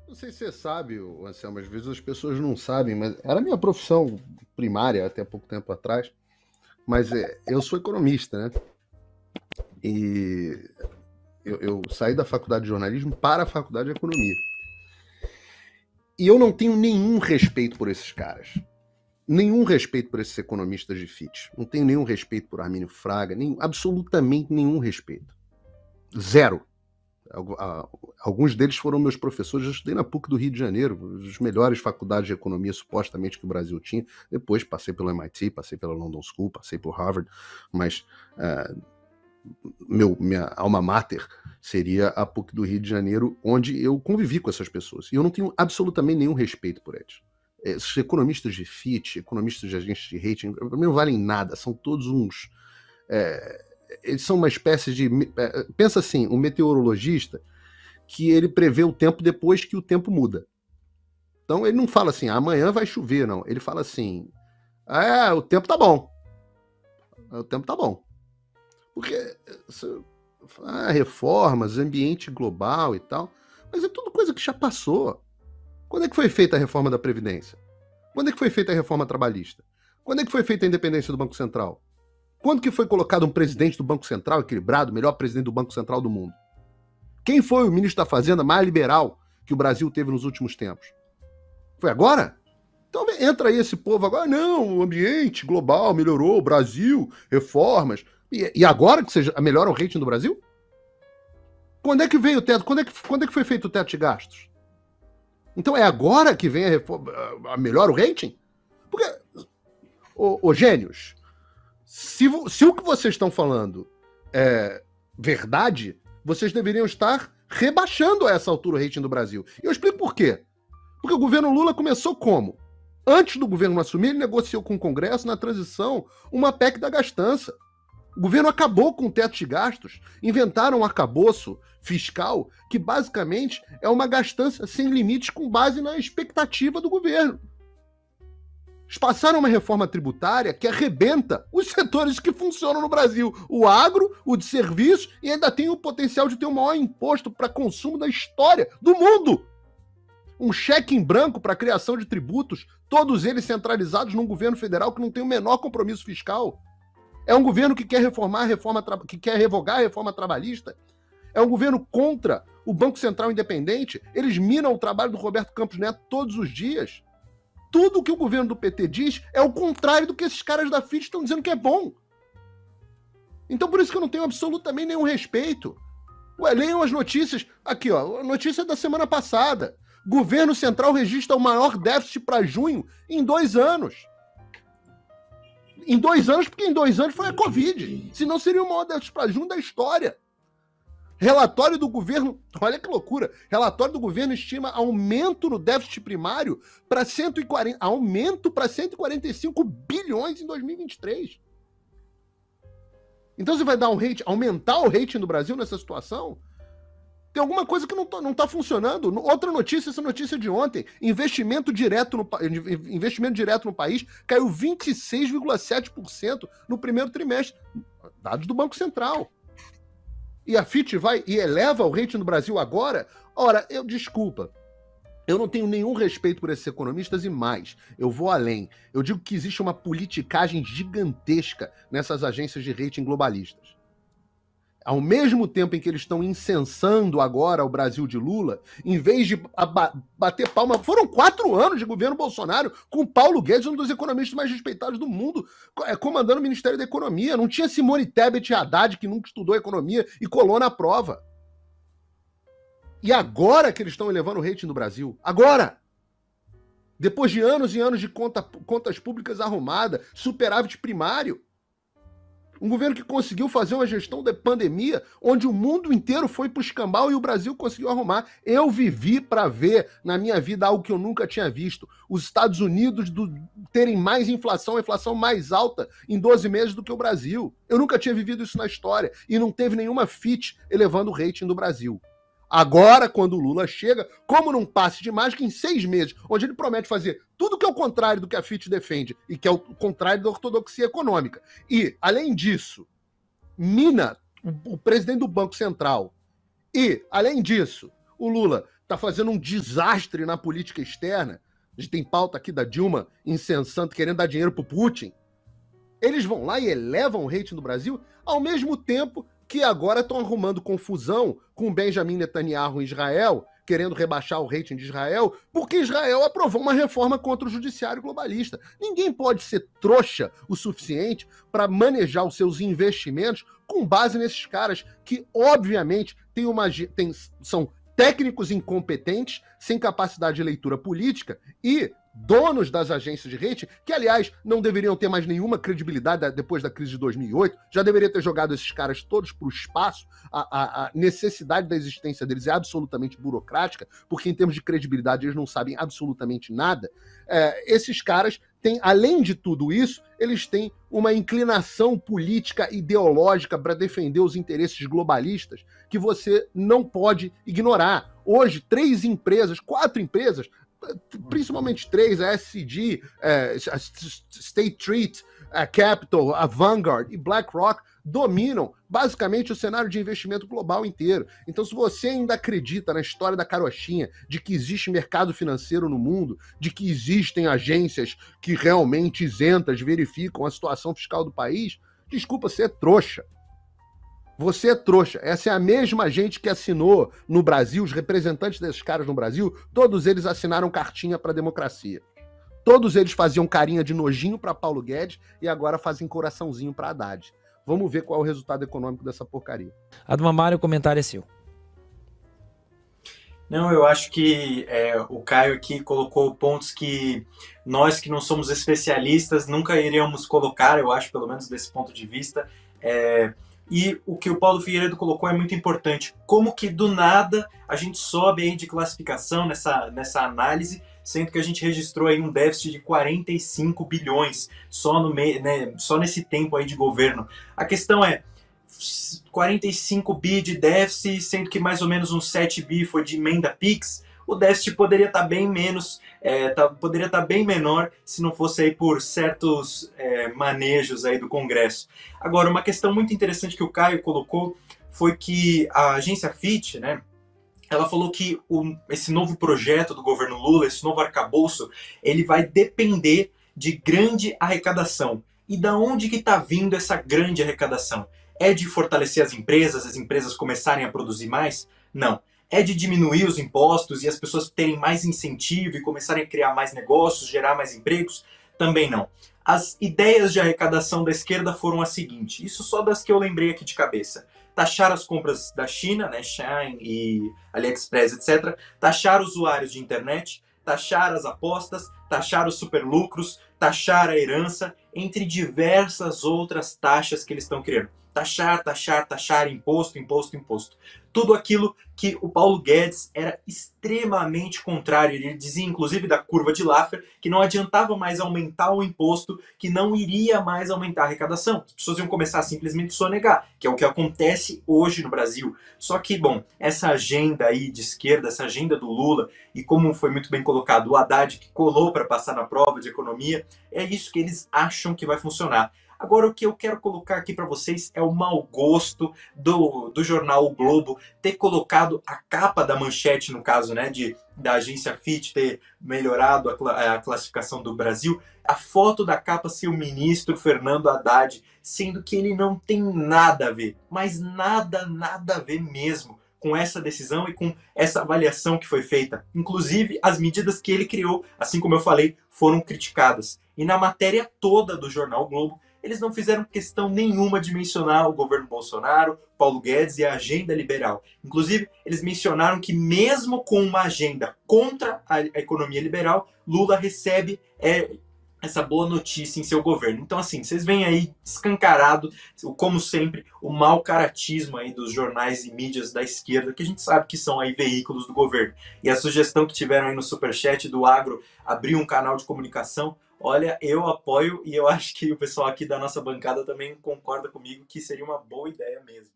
Não sei se você sabe, Anselmo, às vezes as pessoas não sabem, mas era a minha profissão primária até pouco tempo atrás. Mas eu sou economista, né? E eu saí da faculdade de jornalismo para a faculdade de economia. E eu não tenho nenhum respeito por esses caras. Nenhum respeito por esses economistas de FIT. Não tenho nenhum respeito por Armínio Fraga, absolutamente nenhum respeito. Zero. Alguns deles foram meus professores. Eu estudei na PUC do Rio de Janeiro, as melhores faculdades de economia supostamente que o Brasil tinha. Depois passei pelo MIT, passei pela London School, passei por Harvard, mas minha alma mater seria a PUC do Rio de Janeiro, onde eu convivi com essas pessoas. E eu não tenho absolutamente nenhum respeito por eles. Esses economistas de FIT, economistas de agentes de rating, para mim não valem nada, são todos uns... eles são uma espécie de... pensa assim, um meteorologista que ele prevê o tempo depois que o tempo muda. Então ele não fala assim, amanhã vai chover, não. Ele fala assim, o tempo tá bom. O tempo tá bom. Porque reformas, ambiente global e tal, mas é tudo coisa que já passou. Quando é que foi feita a reforma da Previdência? Quando é que foi feita a reforma trabalhista? Quando é que foi feita a independência do Banco Central? Quando que foi colocado um presidente do Banco Central equilibrado, o melhor presidente do Banco Central do mundo? Quem foi o ministro da Fazenda mais liberal que o Brasil teve nos últimos tempos? Foi agora? Então entra aí esse povo agora, não, o ambiente global melhorou, o Brasil, reformas. E agora que vocês melhoram o rating do Brasil? Quando é que veio o teto? Quando é que foi feito o teto de gastos? Então é agora que vem a reforma, melhora o rating? Porque, gênios, se o que vocês estão falando é verdade, vocês deveriam estar rebaixando a essa altura o rating do Brasil. E eu explico por quê. Porque o governo Lula começou como? Antes do governo assumir, ele negociou com o Congresso, na transição, uma PEC da gastança. O governo acabou com o teto de gastos, inventaram um arcabouço fiscal que basicamente é uma gastança sem limites com base na expectativa do governo. Eles passaram uma reforma tributária que arrebenta os setores que funcionam no Brasil. O agro, o de serviços, e ainda tem o potencial de ter o maior imposto para consumo da história do mundo. Um cheque em branco para a criação de tributos, todos eles centralizados num governo federal que não tem o menor compromisso fiscal. É um governo que quer que quer revogar a reforma trabalhista. É um governo contra o Banco Central Independente. Eles minam o trabalho do Roberto Campos Neto todos os dias. Tudo que o governo do PT diz é o contrário do que esses caras da FIT estão dizendo que é bom. Então por isso que eu não tenho absolutamente nenhum respeito. Leiam as notícias. Aqui, ó, a notícia da semana passada. Governo Central registra o maior déficit para junho em 2 anos. Em 2 anos, porque em 2 anos foi a Covid. Senão seria o maior déficit para junho da história. Relatório do governo, olha que loucura, relatório do governo estima aumento no déficit primário para 140, aumento para 145 bilhões em 2023. Então você vai dar um rating, aumentar o rating do Brasil nessa situação? Tem alguma coisa que não tá funcionando. Outra notícia, essa notícia de ontem, investimento direto no país caiu 26,7% no primeiro trimestre, dados do Banco Central. E a FIT vai e eleva o rating do Brasil agora? Ora, desculpa, eu não tenho nenhum respeito por esses economistas e mais, eu vou além. Eu digo que existe uma politicagem gigantesca nessas agências de rating globalistas. Ao mesmo tempo em que eles estão incensando agora o Brasil de Lula, em vez de bater palma, foram 4 anos de governo Bolsonaro com Paulo Guedes, um dos economistas mais respeitados do mundo, comandando o Ministério da Economia. Não tinha Simone Tebet Haddad, que nunca estudou economia e colou na prova. E agora que eles estão elevando o rating do Brasil, agora! Depois de anos e anos de contas públicas arrumadas, superávit primário, um governo que conseguiu fazer uma gestão da pandemia onde o mundo inteiro foi pro escambau e o Brasil conseguiu arrumar. Eu vivi para ver na minha vida algo que eu nunca tinha visto. Os Estados Unidos terem mais inflação, a inflação mais alta em 12 meses do que o Brasil. Eu nunca tinha vivido isso na história. E não teve nenhuma FIT elevando o rating do Brasil. Agora, quando o Lula chega, como num passe de mágica, em 6 meses, onde ele promete fazer tudo que é o contrário do que a FIT defende, e que é o contrário da ortodoxia econômica. E, além disso, mina o presidente do Banco Central. E, além disso, o Lula está fazendo um desastre na política externa. A gente tem pauta aqui da Dilma incensante, querendo dar dinheiro pro Putin. Eles vão lá e elevam o rating do Brasil, ao mesmo tempo que agora estão arrumando confusão com Benjamin Netanyahu em Israel, querendo rebaixar o rating de Israel, porque Israel aprovou uma reforma contra o judiciário globalista. Ninguém pode ser trouxa o suficiente para manejar os seus investimentos com base nesses caras que, obviamente, são técnicos incompetentes, sem capacidade de leitura política e donos das agências de rating, que, aliás, não deveriam ter mais nenhuma credibilidade depois da crise de 2008, já deveria ter jogado esses caras todos para o espaço. A necessidade da existência deles é absolutamente burocrática, porque em termos de credibilidade eles não sabem absolutamente nada. Esses caras têm, além de tudo isso, eles têm uma inclinação política ideológica para defender os interesses globalistas que você não pode ignorar. Hoje, 4 empresas, principalmente 3, a SCG, a State Street, a Capital, a Vanguard e BlackRock, dominam basicamente o cenário de investimento global inteiro. Então, se você ainda acredita na história da carochinha, de que existe mercado financeiro no mundo, de que existem agências que realmente isentas verificam a situação fiscal do país, desculpa, você é trouxa. Você é trouxa. Essa é a mesma gente que assinou no Brasil, os representantes desses caras no Brasil, todos eles assinaram cartinha para a democracia. Todos eles faziam carinha de nojinho para Paulo Guedes e agora fazem coraçãozinho para Haddad. Vamos ver qual é o resultado econômico dessa porcaria. Admamari, o comentário é seu. Não, eu acho que o Caio aqui colocou pontos que nós que não somos especialistas nunca iríamos colocar, eu acho, pelo menos desse ponto de vista. E o que o Paulo Figueiredo colocou é muito importante. Como que do nada a gente sobe aí de classificação nessa análise, sendo que a gente registrou aí um déficit de 45 bilhões só nesse tempo aí de governo. A questão é 45 bi de déficit, sendo que mais ou menos uns 7 bi foi de emenda PIX. O déficit poderia estar bem menos, poderia estar bem menor se não fosse aí por certos manejos aí do Congresso. Agora, uma questão muito interessante que o Caio colocou foi que a agência Fitch, né, ela falou que esse novo projeto do governo Lula, esse novo arcabouço, ele vai depender de grande arrecadação. E da onde que está vindo essa grande arrecadação? É de fortalecer as empresas começarem a produzir mais? Não. É de diminuir os impostos e as pessoas terem mais incentivo e começarem a criar mais negócios, gerar mais empregos? Também não. As ideias de arrecadação da esquerda foram as seguintes, isso só das que eu lembrei aqui de cabeça. Taxar as compras da China, né, Shein e AliExpress, etc. Taxar usuários de internet, taxar as apostas, taxar os superlucros, taxar a herança, entre diversas outras taxas que eles estão criando. Taxar, imposto. Tudo aquilo que o Paulo Guedes era extremamente contrário. Ele dizia, inclusive, da curva de Laffer, que não adiantava mais aumentar o imposto, que não iria mais aumentar a arrecadação. As pessoas iam começar a simplesmente sonegar, que é o que acontece hoje no Brasil. Só que, bom, essa agenda aí de esquerda, essa agenda do Lula, e como foi muito bem colocado, o Haddad que colou para passar na prova de economia, é isso que eles acham que vai funcionar. Agora, o que eu quero colocar aqui para vocês é o mau gosto do jornal O Globo ter colocado a capa da manchete, no caso, né, da agência Fitch ter melhorado a classificação do Brasil, a foto da capa ser o ministro Fernando Haddad, sendo que ele não tem nada a ver, mas nada a ver mesmo com essa decisão e com essa avaliação que foi feita. Inclusive, as medidas que ele criou, assim como eu falei, foram criticadas. E na matéria toda do jornal O Globo, eles não fizeram questão nenhuma de mencionar o governo Bolsonaro, Paulo Guedes e a agenda liberal. Inclusive, eles mencionaram que mesmo com uma agenda contra a economia liberal, Lula recebe essa boa notícia em seu governo. Então, assim, vocês veem aí escancarado, como sempre, o mau caratismo aí dos jornais e mídias da esquerda, que a gente sabe que são aí veículos do governo. E a sugestão que tiveram aí no Superchat do Agro, abrir um canal de comunicação, olha, eu apoio e eu acho que o pessoal aqui da nossa bancada também concorda comigo que seria uma boa ideia mesmo.